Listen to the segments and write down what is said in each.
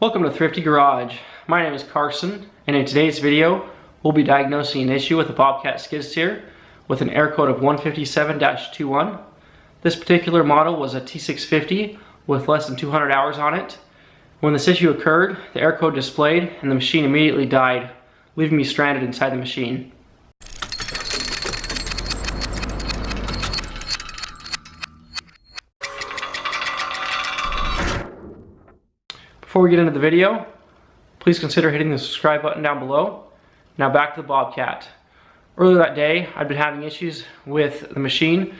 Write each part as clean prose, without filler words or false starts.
Welcome to Thrifty Garage. My name is Carson, and in today's video, we'll be diagnosing an issue with a Bobcat skid steer with an air code of 157-21. This particular model was a T650 with less than 200 hours on it. When this issue occurred, the air code displayed and the machine immediately died, leaving me stranded inside the machine. Before we get into the video, please consider hitting the subscribe button down below. Now back to the Bobcat. Earlier that day, I'd been having issues with the machine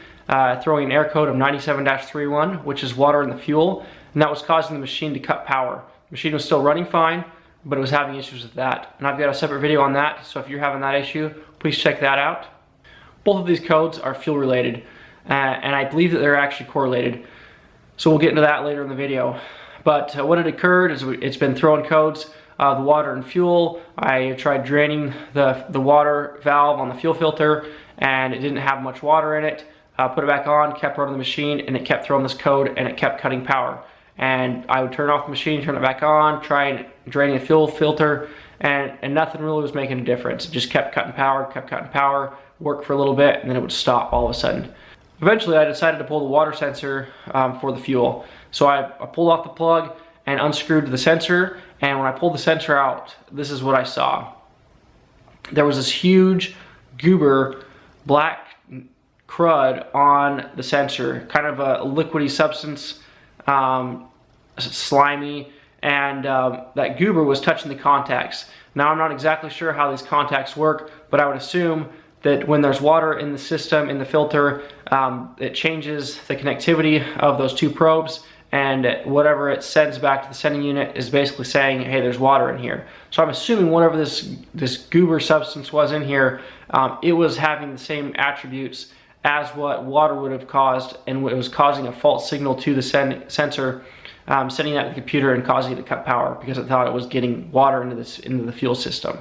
throwing an air code of 97-31, which is water in the fuel, and that was causing the machine to cut power. The machine was still running fine, but it was having issues with that. And I've got a separate video on that, so if you're having that issue, please check that out. Both of these codes are fuel related, and I believe that they're actually correlated. So we'll get into that later in the video. But what had occurred is it's been throwing codes, the water and fuel. I tried draining the water valve on the fuel filter and it didn't have much water in it. Put it back on, kept running the machine, and it kept throwing this code and it kept cutting power. And I would turn off the machine, turn it back on, try draining the fuel filter, and nothing really was making a difference. It just kept cutting power, worked for a little bit, and then it would stop all of a sudden. Eventually I decided to pull the water sensor for the fuel. So I pulled off the plug and unscrewed the sensor, and when I pulled the sensor out, this is what I saw. There was this huge goober black crud on the sensor, kind of a liquidy substance, slimy, and that goober was touching the contacts. Now I'm not exactly sure how these contacts work, but I would assume that when there's water in the system, in the filter, it changes the connectivity of those two probes, and whatever it sends back to the sending unit is basically saying, hey, there's water in here. So I'm assuming whatever this goober substance was in here, it was having the same attributes as what water would have caused, and it was causing a false signal to the sensor, sending that to the computer and causing it to cut power because it thought it was getting water into the fuel system.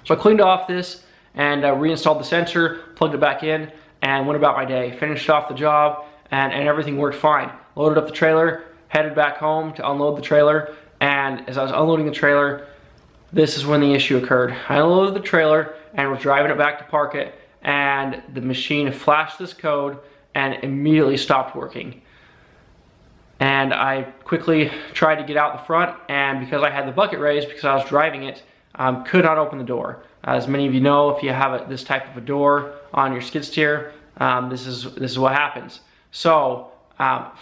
So I cleaned off this and reinstalled the sensor, plugged it back in, and went about my day. Finished off the job, and everything worked fine. Loaded up the trailer, headed back home to unload the trailer, and as I was unloading the trailer, this is when the issue occurred. I unloaded the trailer and was driving it back to park it, and the machine flashed this code and immediately stopped working. And I quickly tried to get out the front, and because I had the bucket raised, because I was driving it, could not open the door. As many of you know, if you have this type of a door on your skid steer, this is what happens. So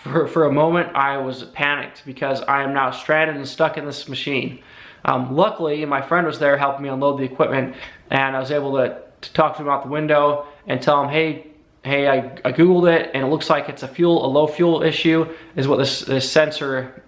for a moment I was panicked because I am now stranded and stuck in this machine. Luckily my friend was there helping me unload the equipment, and I was able to talk to him out the window and tell him, hey, I googled it, and it looks like it's a low fuel issue is what this sensor,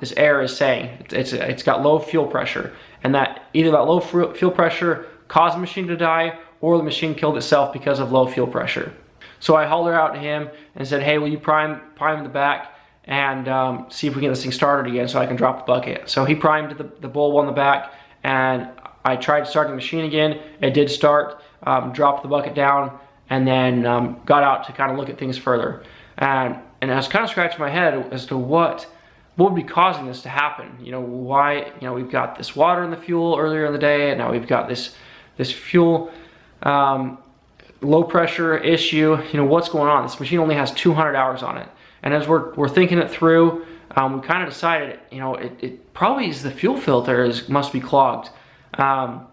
this air is saying. It's got low fuel pressure, and that either that low fuel pressure caused the machine to die, or the machine killed itself because of low fuel pressure. So I hauled her out to him and said, hey, will you prime the back and see if we can get this thing started again so I can drop the bucket. So he primed the bowl on the back, and I tried starting the machine again. It did start, dropped the bucket down, and then got out to kind of look at things further. And I was kind of scratching my head as to what would be causing this to happen. You know, why, we've got this water in the fuel earlier in the day, and now we've got this fuel low pressure issue. What's going on? This machine only has 200 hours on it. And as we're thinking it through, we kind of decided, it probably is the fuel filter must be clogged. But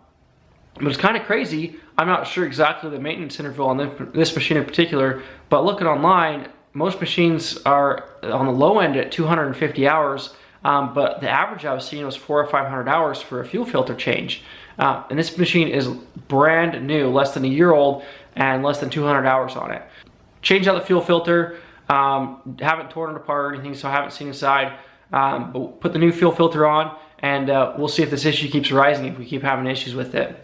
it's kind of crazy. I'm not sure exactly the maintenance interval on this machine in particular, but looking online, most machines are on the low end at 250 hours, but the average I was seeing was 400 or 500 hours for a fuel filter change. And this machine is brand new, less than a year old, and less than 200 hours on it. Changed out the fuel filter, haven't torn it apart or anything, so I haven't seen inside, but put the new fuel filter on, and we'll see if this issue keeps rising, if we keep having issues with it.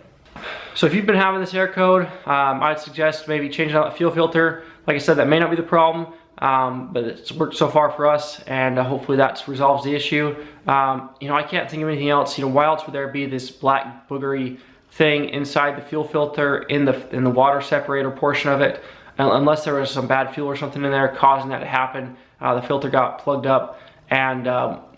So if you've been having this air code, I'd suggest maybe changing out the fuel filter. Like I said, that may not be the problem, but it's worked so far for us, and hopefully that resolves the issue. I can't think of anything else. Why else would there be this black boogery thing inside the fuel filter in the water separator portion of it, unless there was some bad fuel or something in there causing that to happen. The filter got plugged up, and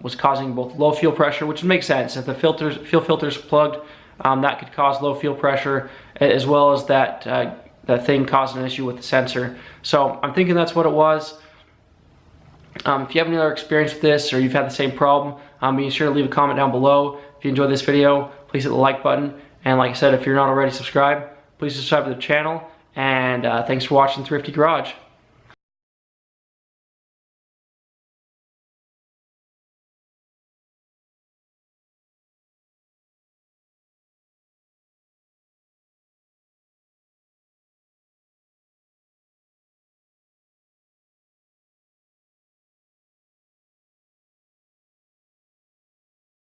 was causing both low fuel pressure, which makes sense. If the fuel filter's plugged, that could cause low fuel pressure, as well as that thing causing an issue with the sensor. So I'm thinking that's what it was. If you have any other experience with this, or you've had the same problem, be sure to leave a comment down below. If you enjoyed this video, please hit the like button. And like I said, if you're not already subscribed, please subscribe to the channel. And thanks for watching Thrifty Garage.